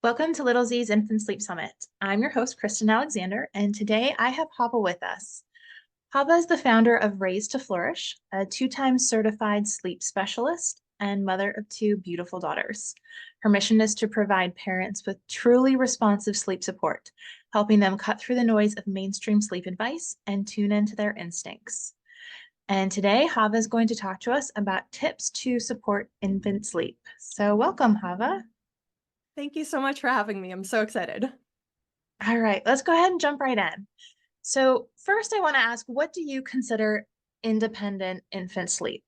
Welcome to Little Z's Infant Sleep Summit. I'm your host, Kristen Alexander, and today I have Hava with us. Hava is the founder of Raised to Flourish, a two-time certified sleep specialist and mother of two beautiful daughters. Her mission is to provide parents with truly responsive sleep support, helping them cut through the noise of mainstream sleep advice and tune into their instincts. And today, Hava is going to talk to us about tips to support infant sleep. So welcome, Hava. Thank you so much for having me. I'm so excited. All right, let's go ahead and jump right in. So first I want to ask, what do you consider independent infant sleep?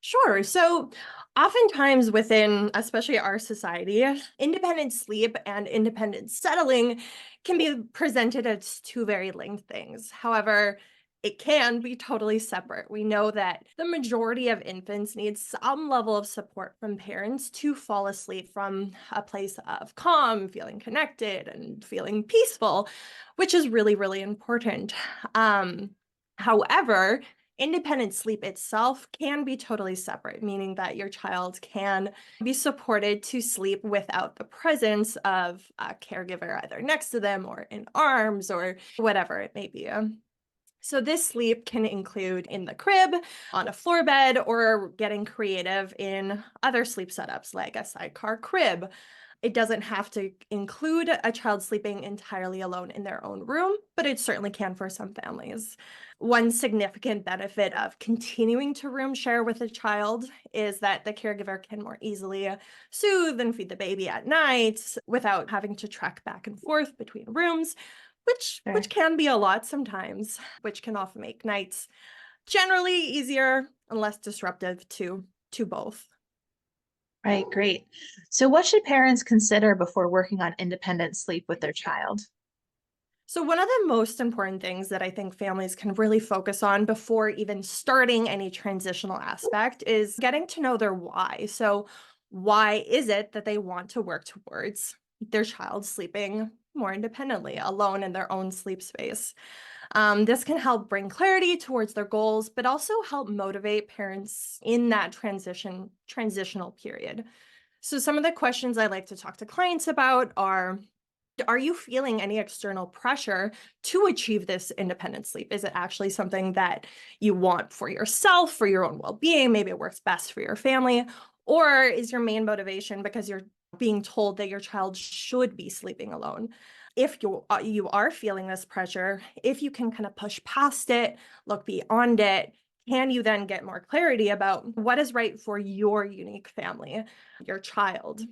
Sure. So, oftentimes within, especially our society, independent sleep and independent settling can be presented as two very linked things. However, it can be totally separate. We know that the majority of infants need some level of support from parents to fall asleep from a place of calm, feeling connected, and feeling peaceful, which is really, really important. However, independent sleep itself can be totally separate, meaning that your child can be supported to sleep without the presence of a caregiver either next to them or in arms or whatever it may be. So this sleep can include in the crib, on a floor bed, or getting creative in other sleep setups like a sidecar crib. It doesn't have to include a child sleeping entirely alone in their own room, but it certainly can for some families. One significant benefit of continuing to room share with a child is that the caregiver can more easily soothe and feed the baby at night without having to trek back and forth between rooms, which Sure. can be a lot sometimes, which can often make nights generally easier and less disruptive to both. Right, great. So what should parents consider before working on independent sleep with their child? So, one of the most important things that I think families can really focus on before even starting any transitional aspect is getting to know their why. So, why is it that they want to work towards their child sleeping more independently, alone in their own sleep space? This can help bring clarity towards their goals, but also help motivate parents in that transitional period. So, some of the questions I like to talk to clients about are you feeling any external pressure to achieve this independent sleep? Is it actually something that you want for yourself, for your own well being? Maybe it works best for your family. Or is your main motivation because you're being told that your child should be sleeping alone? If you are feeling this pressure, if you can kind of push past it, look beyond it, can you then get more clarity about what is right for your unique family, your child?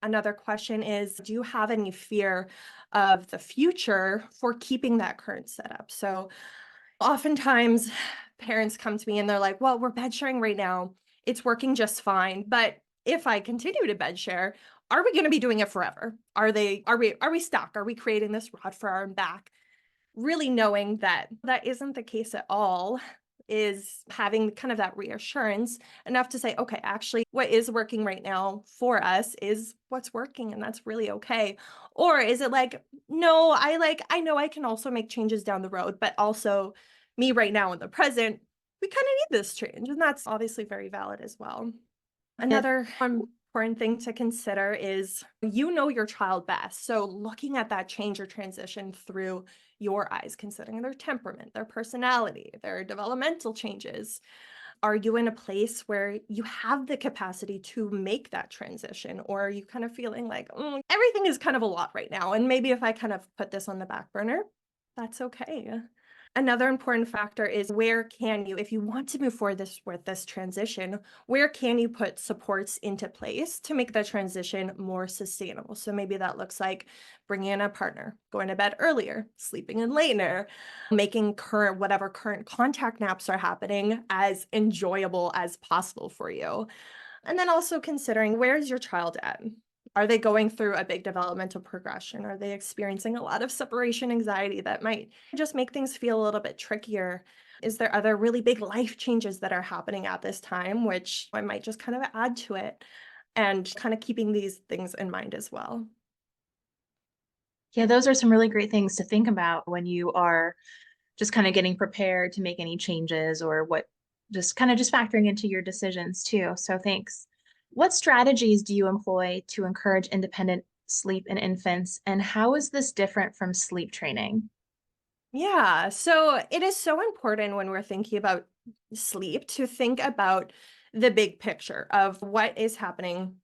Another question is, do you have any fear of the future for keeping that current setup? So oftentimes parents come to me and they're like, well, we're bed sharing right now. It's working just fine. But if I continue to bed share, are we going to be doing it forever? Are we stuck? Are we creating this rod for our own back? Really knowing that that isn't the case at all is having kind of that reassurance enough to say, okay, actually, what is working right now for us is what's working, and that's really okay. Or is it like, no, I know I can also make changes down the road, but also me right now in the present, we kind of need this change. And that's obviously very valid as well. Yeah, Another important thing to consider is you know your child best. So looking at that change or transition through your eyes, considering their temperament, their personality, their developmental changes. Are you in a place where you have the capacity to make that transition? Or are you kind of feeling like, everything is kind of a lot right now? And maybe if I kind of put this on the back burner, that's okay. Another important factor is where can you, if you want to move forward with this transition, where can you put supports into place to make the transition more sustainable? So maybe that looks like bringing in a partner, going to bed earlier, sleeping in later, making whatever current contact naps are happening as enjoyable as possible for you. And then also considering, where's your child at? Are they going through a big developmental progression? Are they experiencing a lot of separation anxiety that might just make things feel a little bit trickier? Is there other really big life changes that are happening at this time, which I might just kind of add to it, and kind of keeping these things in mind as well? yeah, those are some really great things to think about when you are just kind of getting prepared to make any changes or what just kind of just factoring into your decisions too. So thanks. What strategies do you employ to encourage independent sleep in infants, and how is this different from sleep training? Yeah, so it is so important when we're thinking about sleep to think about the big picture of what is happening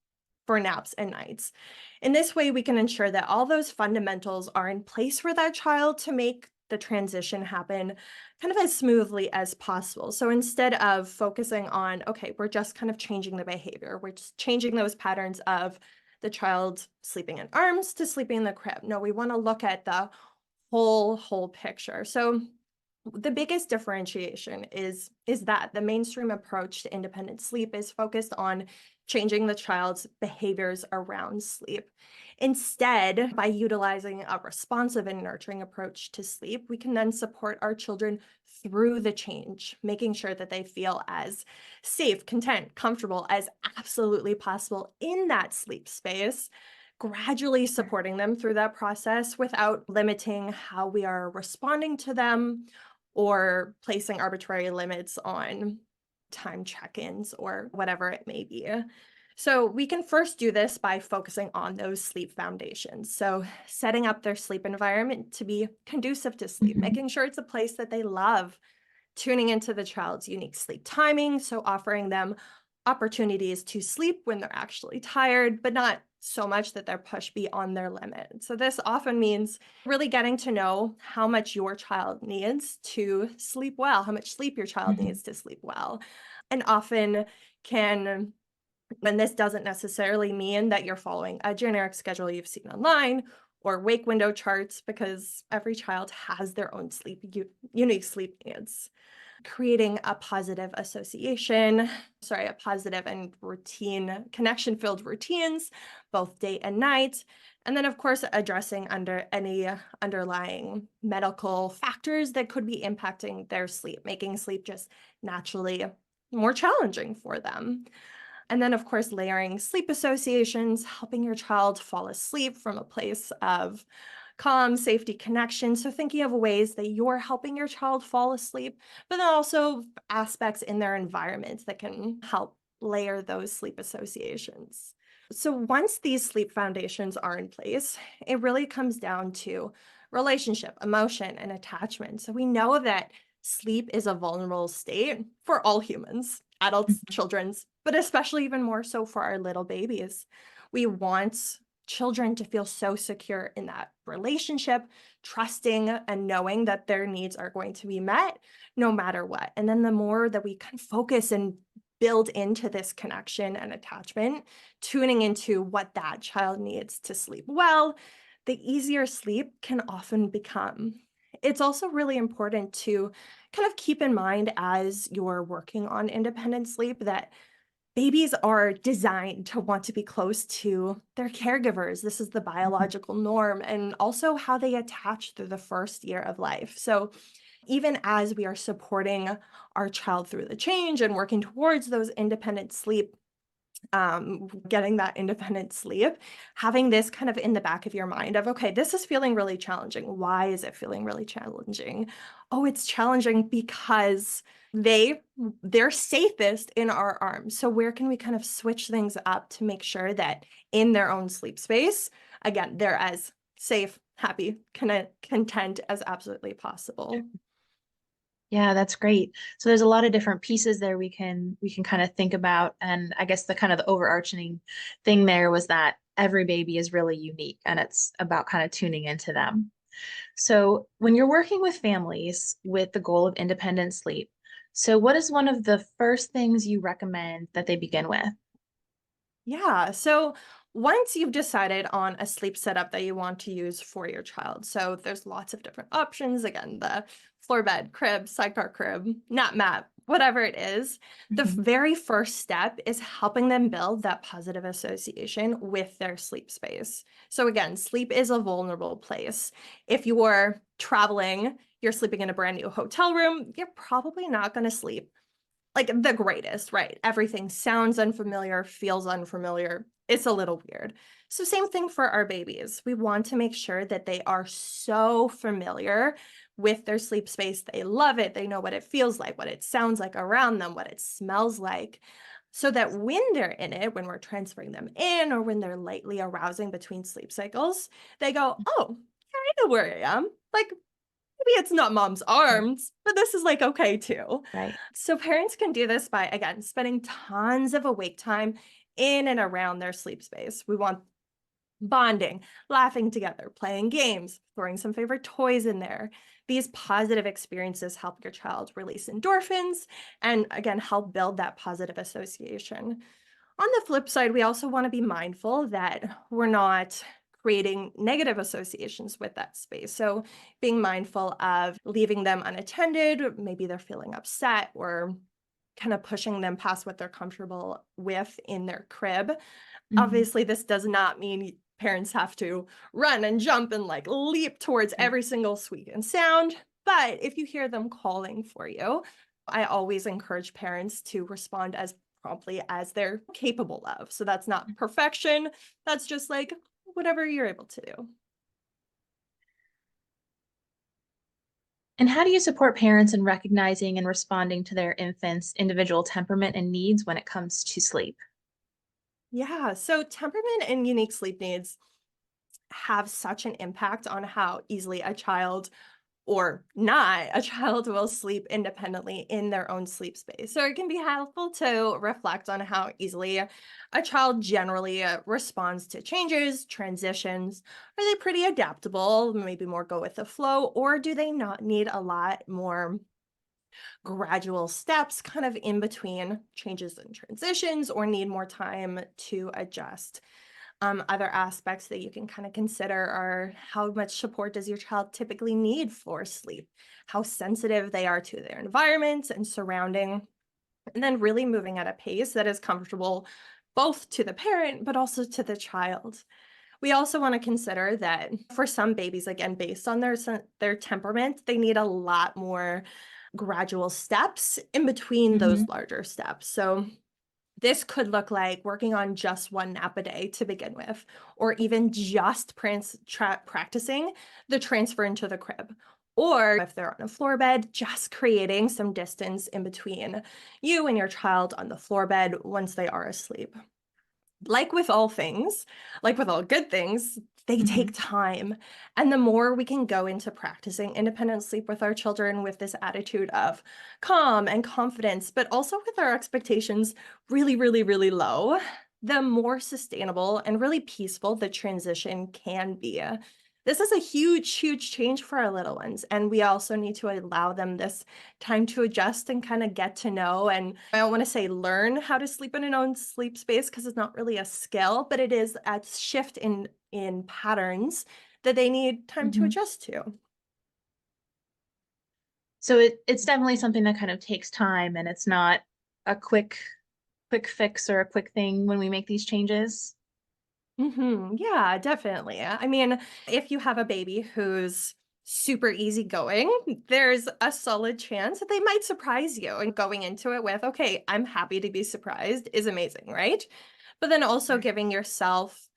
for naps and nights. In this way, we can ensure that all those fundamentals are in place for that child to make the transition happen kind of as smoothly as possible. So instead of focusing on, okay, we're just kind of changing the behavior, we're just changing those patterns of the child sleeping in arms to sleeping in the crib. No, we want to look at the whole picture. So the biggest differentiation is that the mainstream approach to independent sleep is focused on changing the child's behaviors around sleep. Instead, by utilizing a responsive and nurturing approach to sleep, we can then support our children through the change, making sure that they feel as safe, content, comfortable as absolutely possible in that sleep space, gradually supporting them through that process without limiting how we are responding to them or placing arbitrary limits on time check-ins or whatever it may be. So we can first do this by focusing on those sleep foundations. So setting up their sleep environment to be conducive to sleep, Mhm. making sure it's a place that they love, tuning into the child's unique sleep timing, so offering them opportunities to sleep when they're actually tired, but not so much that they're pushed beyond their limit. So this often means really getting to know how much your child needs to sleep well, how much sleep your child Mhm. needs to sleep well. And often can, and this doesn't necessarily mean that you're following a generic schedule you've seen online or wake window charts, because every child has their own unique sleep needs. Creating a positive a positive and routine connection filled routines, both day and night. And then, of course, addressing under any underlying medical factors that could be impacting their sleep, making sleep just naturally more challenging for them. And then, of course, layering sleep associations, helping your child fall asleep from a place of calm, safety, connection. So, thinking of ways that you're helping your child fall asleep, but then also aspects in their environment that can help layer those sleep associations. So, once these sleep foundations are in place, it really comes down to relationship, emotion, and attachment. So, we know that sleep is a vulnerable state for all humans, adults, Mhm. children's, but especially even more so for our little babies. We want children to feel so secure in that relationship, trusting and knowing that their needs are going to be met no matter what. And then the more that we can focus and build into this connection and attachment, tuning into what that child needs to sleep well, the easier sleep can often become. It's also really important to kind of keep in mind as you're working on independent sleep that babies are designed to want to be close to their caregivers. This is the Mhm. biological norm and also how they attach through the first year of life. So, even as we are supporting our child through the change and working towards those independent sleep, getting that independent sleep, having this kind of in the back of your mind of, okay, this is feeling really challenging. Why is it feeling really challenging? Oh, it's challenging because they're safest in our arms. So where can we kind of switch things up to make sure that in their own sleep space, again, they're as safe, happy, content as absolutely possible. Yeah, that's great. So there's a lot of different pieces there we can kind of think about. And I guess the kind of the overarching thing there was that every baby is really unique and it's about kind of tuning into them. So when you're working with families with the goal of independent sleep, so what is one of the first things you recommend that they begin with? Yeah. So once you've decided on a sleep setup that you want to use for your child, so there's lots of different options. Again, the floor bed, crib, sidecar crib, nap mat, whatever it is, the Mhm. very first step is helping them build that positive association with their sleep space. So again, sleep is a vulnerable place. If you are traveling, you're sleeping in a brand new hotel room, you're probably not going to sleep like the greatest, right? Everything sounds unfamiliar, feels unfamiliar. It's a little weird. So, same thing for our babies. We want to make sure that they are so familiar with their sleep space. They love it. They know what it feels like, what it sounds like around them, what it smells like. so that when they're in it, when we're transferring them in or when they're lightly arousing between sleep cycles, they go, oh, yeah, I know where I am. Like, maybe it's not mom's Right. arms, but this is like okay too. Right. So parents can do this by, again, spending tons of awake time in and around their sleep space. We want bonding, laughing together, playing games, throwing some favorite toys in there. These positive experiences help your child release endorphins and, again, help build that positive association. On the flip side, we also want to be mindful that we're not creating negative associations with that space. So, being mindful of leaving them unattended, maybe they're feeling upset or kind of pushing them past what they're comfortable with in their crib. Mhm. Obviously, this does not mean parents have to run and jump and like leap towards Right. every single squeak and sound. But if you hear them calling for you, I always encourage parents to respond as promptly as they're capable of. So that's not perfection. That's just like whatever you're able to do. And how do you support parents in recognizing and responding to their infants' individual temperament and needs when it comes to sleep? Yeah. So temperament and unique sleep needs have such an impact on how easily a child or not, a child will sleep independently in their own sleep space. So it can be helpful to reflect on how easily a child generally responds to changes, transitions. Are they pretty adaptable, maybe more go with the flow, or do they not need a lot more gradual steps kind of in between changes and transitions or need more time to adjust? Other aspects that you can kind of consider are how much support does your child typically need for sleep? How sensitive they are to their environment and surrounding, and then really moving at a pace that is comfortable both to the parent but also to the child. We also want to consider that for some babies, again, based on their temperament, they need a lot more gradual steps in between those Mhm. larger steps. So this could look like working on just one nap a day to begin with, or even just practicing the transfer into the crib. Or if they're on a floor bed, just creating some distance in between you and your child on the floor bed once they are asleep. Like with all things, like with all good things, they take Mhm. time. And the more we can go into practicing independent sleep with our children with this attitude of calm and confidence, but also with our expectations really, really, really low, the more sustainable and really peaceful the transition can be. This is a huge, huge change for our little ones. And we also need to allow them this time to adjust and kind of get to know. And I don't want to say learn how to sleep in an own sleep space because it's not really a skill, but it is a shift in patterns that they need time to Mhm. adjust to. So it's definitely something that kind of takes time and it's not a quick fix or a quick thing when we make these changes. Yeah, definitely. I mean, if you have a baby who's super easygoing, there's a solid chance that they might surprise you. And going into it with, okay, I'm happy to be surprised is amazing, right? But then also Sure. giving yourself,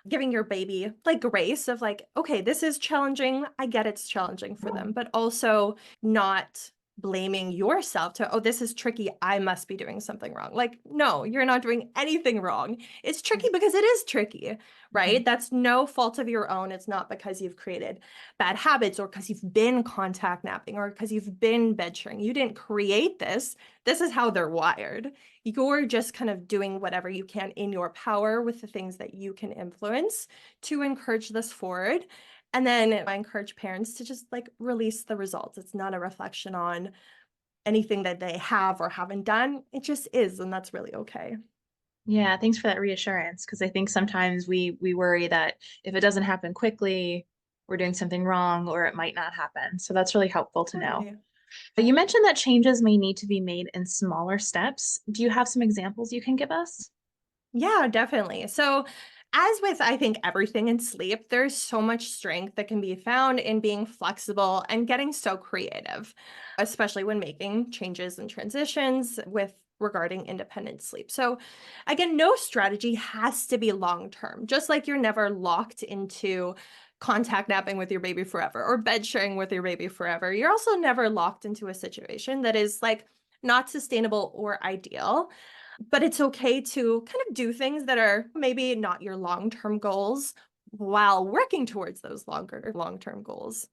giving your baby like grace of like, okay, this is challenging. I get it's challenging for them, but also not blaming yourself to, oh, this is tricky. I must be doing something wrong. Like, no, you're not doing anything wrong. It's tricky Right. because it is tricky, right? Mhm. That's no fault of your own. It's not because you've created bad habits or because you've been contact napping or because you've been bed sharing. You didn't create this. This is how they're wired. You're just kind of doing whatever you can in your power with the things that you can influence to encourage this forward. And then I encourage parents to just like release the results. It's not a reflection on anything that they have or haven't done. It just is, and that's really okay. Yeah, thanks for that reassurance because I think sometimes we worry that if it doesn't happen quickly, we're doing something wrong or it might not happen. So that's really helpful to know. Right. But you mentioned that changes may need to be made in smaller steps. Do you have some examples you can give us? Yeah, definitely. So, as with I think everything in sleep, there's so much strength that can be found in being flexible and getting so creative, especially when making changes and transitions with regarding independent sleep. So, again, no strategy has to be long term, just like you're never locked into contact napping with your baby forever or bed sharing with your baby forever. You're also never locked into a situation that is like not sustainable or ideal. But it's okay to kind of do things that are maybe not your long-term goals while working towards those longer long-term goals.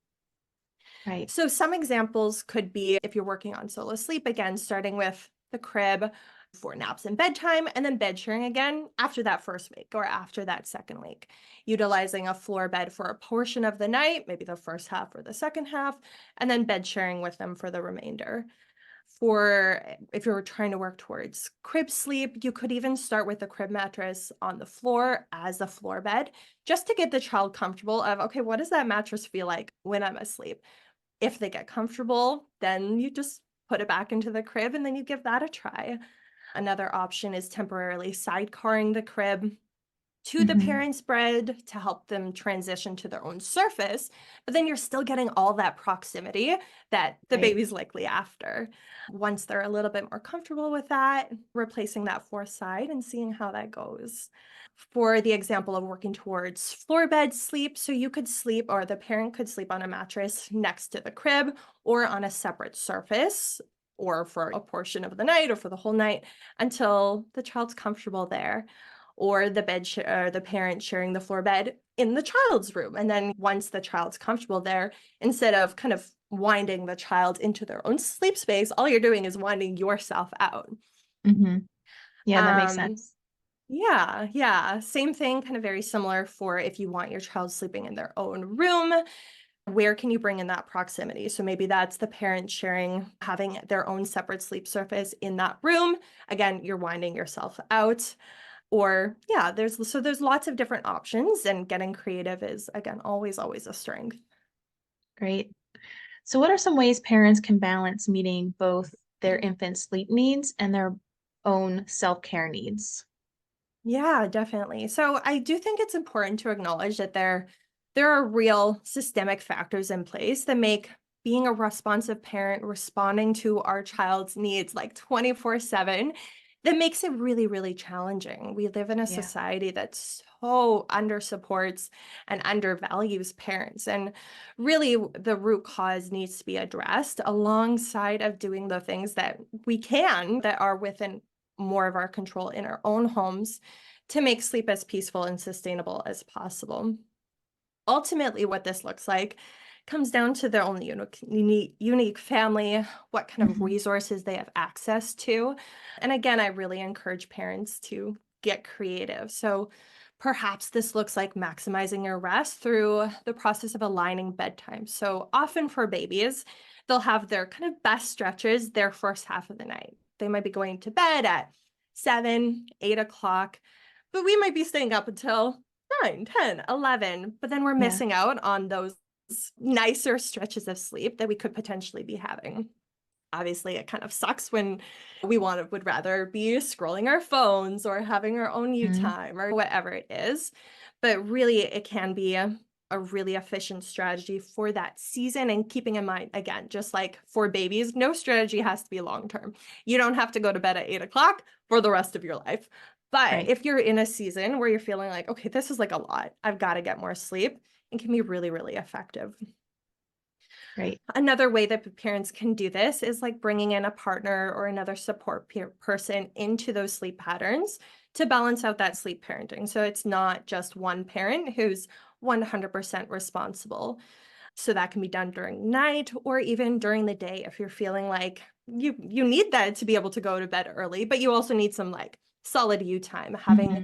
Right. So some examples could be if you're working on solo sleep, again, starting with the crib for naps and bedtime, and then bed sharing again after that first week or after that second week. Utilizing a floor bed for a portion of the night, maybe the first half or the second half, and then bed sharing with them for the remainder. For if you're trying to work towards crib sleep, you could even start with the crib mattress on the floor as a floor bed, just to get the child comfortable of, okay, what does that mattress feel like when I'm asleep? If they get comfortable, then you just put it back into the crib and then you give that a try. Another option is temporarily sidecarring the crib to the Hmm. parent's bed to help them transition to their own surface, but then you're still getting all that proximity that the Right. baby's likely after. Once they're a little bit more comfortable with that, replacing that fourth side and seeing how that goes. For the example of working towards floor bed sleep, so you could sleep or the parent could sleep on a mattress next to the crib or on a separate surface or for a portion of the night or for the whole night until the child's comfortable there, or the parent sharing the floor bed in the child's room. And then once the child's comfortable there, instead of kind of winding the child into their own sleep space, all you're doing is winding yourself out. Hmm. Yeah, that makes Um, sense. yeah, yeah. Same thing, kind of very similar for if you want your child sleeping in their own room. Where can you bring in that proximity? So maybe that's the parent sharing, having their own separate sleep surface in that room. Again, you're winding yourself out. Or yeah, there's lots of different options, and getting creative is again always a strength. Great. So, what are some ways parents can balance meeting both their infant's sleep needs and their own self-care needs? Yeah, definitely. So I do think it's important to acknowledge that there are real systemic factors in place that make being a responsive parent, responding to our child's needs like 24/7, that makes it really challenging. We live in a Yeah. society that so under supports and undervalues parents. And really the root cause needs to be addressed alongside of doing the things that we can that are within more of our control in our own homes to make sleep as peaceful and sustainable as possible. Ultimately, what this looks like comes down to their own unique family, what kind of Hmm. resources they have access to. And again, I really encourage parents to get creative. So perhaps this looks like maximizing your rest through the process of aligning bedtime. So often for babies, they'll have their kind of best stretches their first half of the night. They might be going to bed at 7, 8 o'clock, but we might be staying up until 9, 10, 11, but then we're Yeah. missing out on those nicer stretches of sleep that we could potentially be having. Obviously, it kind of sucks when would rather be scrolling our phones or having our own you Mhm. time or whatever it is. But really, it can be a really efficient strategy for that season. And keeping in mind, again, just like for babies, no strategy has to be long term. You don't have to go to bed at 8 o'clock for the rest of your life. But Right. if you're in a season where you're feeling like, okay, this is like a lot, I've got to get more sleep, it can be really effective. Right. Another way that parents can do this is like bringing in a partner or another support person into those sleep patterns to balance out that sleep parenting. So it's not just one parent who's 100% responsible. So that can be done during night or even during the day if you're feeling like you need that to be able to go to bed early, but you also need some like solid you time. Having Hmm.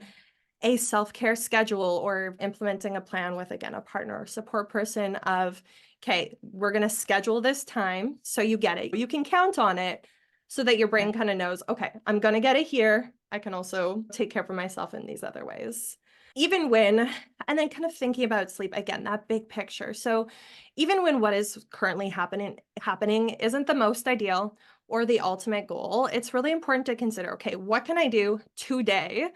a self-care schedule or implementing a plan with again a partner or support person of, okay, we're going to schedule this time so you get it, you can count on it, so that your brain Right. kind of knows, okay, I'm going to get it here, I can also take care of myself in these other ways. Even when, and then kind of thinking about sleep again, that big picture. So even when what is currently happening isn't the most ideal or the ultimate goal, it's really important to consider, okay, what can I do today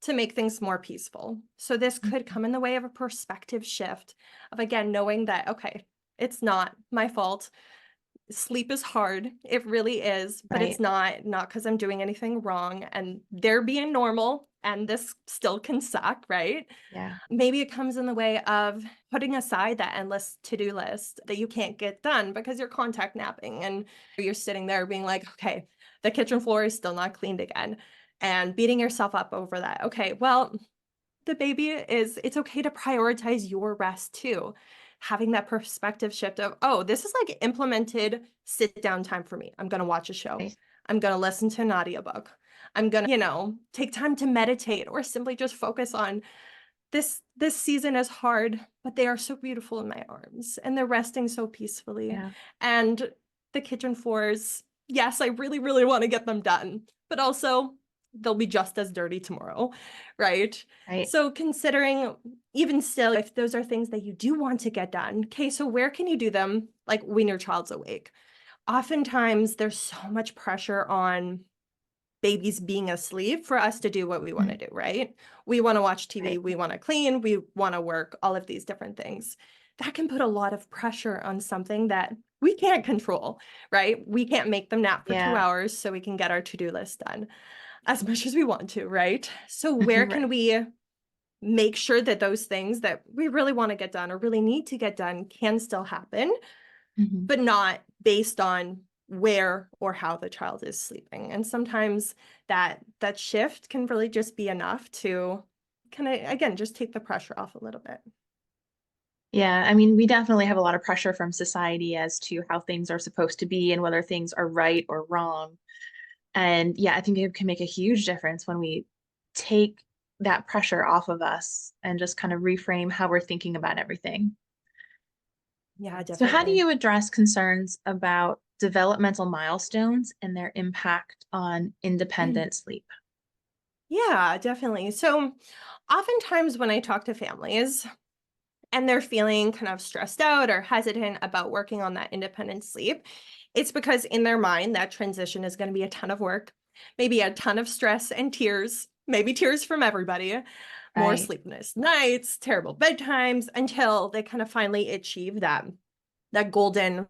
to make things more peaceful? So this could Mhm. come in the way of a perspective shift of, again, knowing that, okay, it's not my fault. Sleep is hard. It really is, but it's Right. not because I'm doing anything wrong and they're being normal and this still can suck, right? Yeah. Maybe it comes in the way of putting aside that endless to-do list that you can't get done because you're contact napping and you're sitting there being like, okay, the kitchen floor is still not cleaned again. and beating yourself up over that. Okay, well, it's okay to prioritize your rest too. Having that perspective shift of, oh, this is like implemented sit down time for me. I'm going to watch a show. Right. I'm going to listen to an audiobook. I'm going to, take time to meditate or simply just focus on this season is hard, but they are so beautiful in my arms and they're resting so peacefully. Yeah. And the kitchen floors, yes, I really, really want to get them done, but also they'll be just as dirty tomorrow, right? Right. So considering even still, if those are things that you do want to get done, okay, so where can you do them like when your child's awake? Oftentimes there's so much pressure on babies being asleep for us to do what we want to Mhm. do, right? We want to watch TV, Right. we want to clean, we want to work, all of these different things. That can put a lot of pressure on something that we can't control, right? We can't make them nap for two Yeah. hours so we can get our to-do list done as much as we want to, right? So where can Right. we make sure that those things that we really want to get done or really need to get done can still happen, Mhm. but not based on where or how the child is sleeping. And sometimes that shift can really just be enough to kind of again just take the pressure off a little bit. Yeah, I mean, we definitely have a lot of pressure from society as to how things are supposed to be and whether things are right or wrong. And yeah, I think it can make a huge difference when we take that pressure off of us and just kind of reframe how we're thinking about everything. Yeah, So, how do definitely. you address concerns about developmental milestones and their impact on independent sleep? Yeah, definitely. So oftentimes when I talk to families and they're feeling kind of stressed out or hesitant about working on that independent sleep, it's because in their mind, that transition is going to be a ton of work, maybe a ton of stress and tears, maybe tears from everybody, more Right. sleepless nights, terrible bedtimes until they kind of finally achieve that golden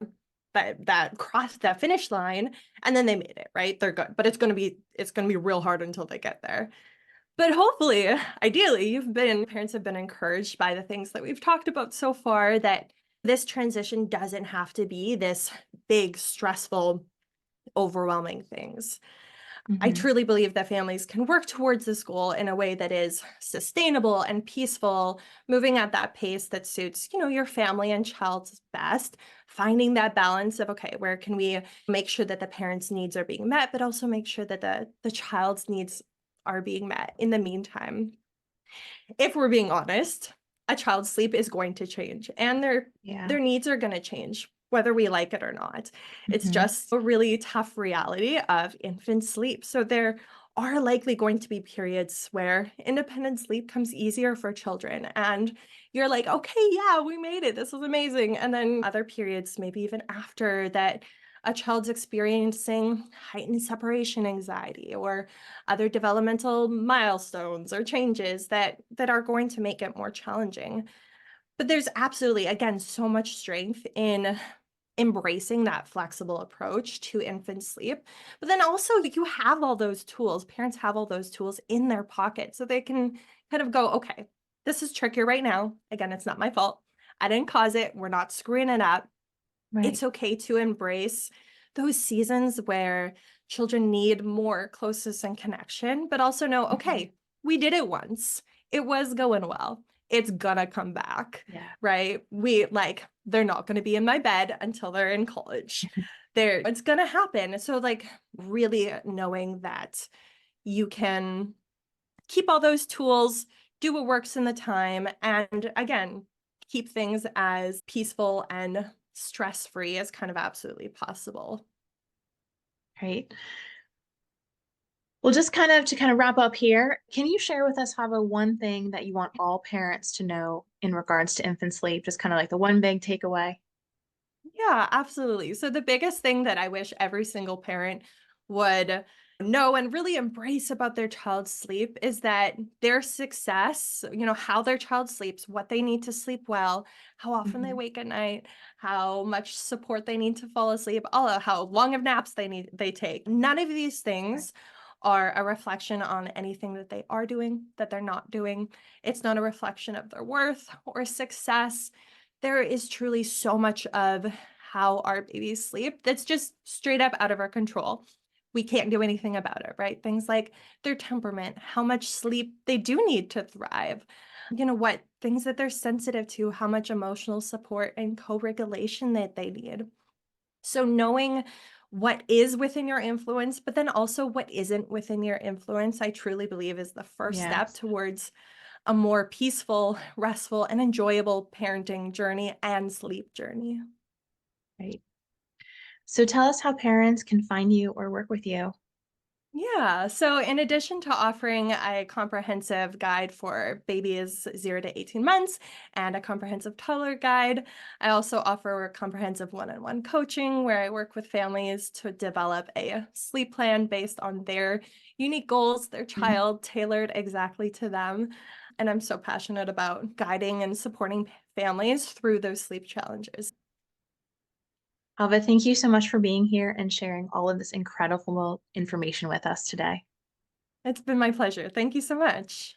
that cross that finish line and then they made it, right? They're good. But it's going to be real hard until they get there. But hopefully, ideally, parents have been encouraged by the things that we've talked about so far that this transition doesn't have to be this big, stressful, overwhelming things. I Hmm. truly believe that families can work towards this goal in a way that is sustainable and peaceful, moving at that pace that suits, your family and child's best, finding that balance of, okay, where can we make sure that the parents' needs are being met, but also make sure that the child's needs are being met in the meantime. If we're being honest, a child's sleep is going to change and Yeah. their needs are going to change whether we like it or not. It's Hmm. just a really tough reality of infant sleep. So there are likely going to be periods where independent sleep comes easier for children and you're like, "Okay, yeah, we made it. This is amazing." And then other periods maybe even after that a child's experiencing heightened separation anxiety or other developmental milestones or changes that are going to make it more challenging. But there's absolutely, again, so much strength in embracing that flexible approach to infant sleep. But then also you have all those tools, parents have all those tools in their pocket so they can kind of go, okay, this is trickier right now. Again, it's not my fault. I didn't cause it. We're not screwing it up. Right. It's okay to embrace those seasons where children need more closeness and connection, but also know, Hmm. okay, we did it once. It was going well. It's gonna come back, Yeah. right? They're not gonna be in my bed until they're in college. It's gonna happen. So, like, really knowing that you can keep all those tools, do what works in the time, and again, keep things as peaceful and stress free as kind of absolutely possible. Right. Well, just kind of to kind of wrap up here, can you share with us, Hava, one thing that you want all parents to know in regards to infant sleep? Just kind of like the one big takeaway. Yeah, absolutely. So, the biggest thing that I wish every single parent would know and really embrace about their child's sleep is that their success, how their child sleeps, what they need to sleep well, how often they Hmm. wake at night, how much support they need to fall asleep, how long of naps they take. None of these Right. things are a reflection on anything that they are doing, that they're not doing. It's not a reflection of their worth or success. There is truly so much of how our babies sleep that's just straight up out of our control. we can't do anything about it, right? Things like their temperament, how much sleep they do need to thrive, what things that they're sensitive to, how much emotional support and co regulation that they need. So, knowing what is within your influence, but then also what isn't within your influence, I truly believe is the first step Yes. towards a more peaceful, restful, and enjoyable parenting journey and sleep journey. Right. So tell us how parents can find you or work with you. Yeah. So, in addition to offering a comprehensive guide for babies 0 to 18 months and a comprehensive toddler guide, I also offer comprehensive one on one coaching where I work with families to develop a sleep plan based on their unique goals, their Mhm. child tailored exactly to them. And I'm so passionate about guiding and supporting families through those sleep challenges. Alva, thank you so much for being here and sharing all of this incredible information with us today. It's been my pleasure. Thank you so much.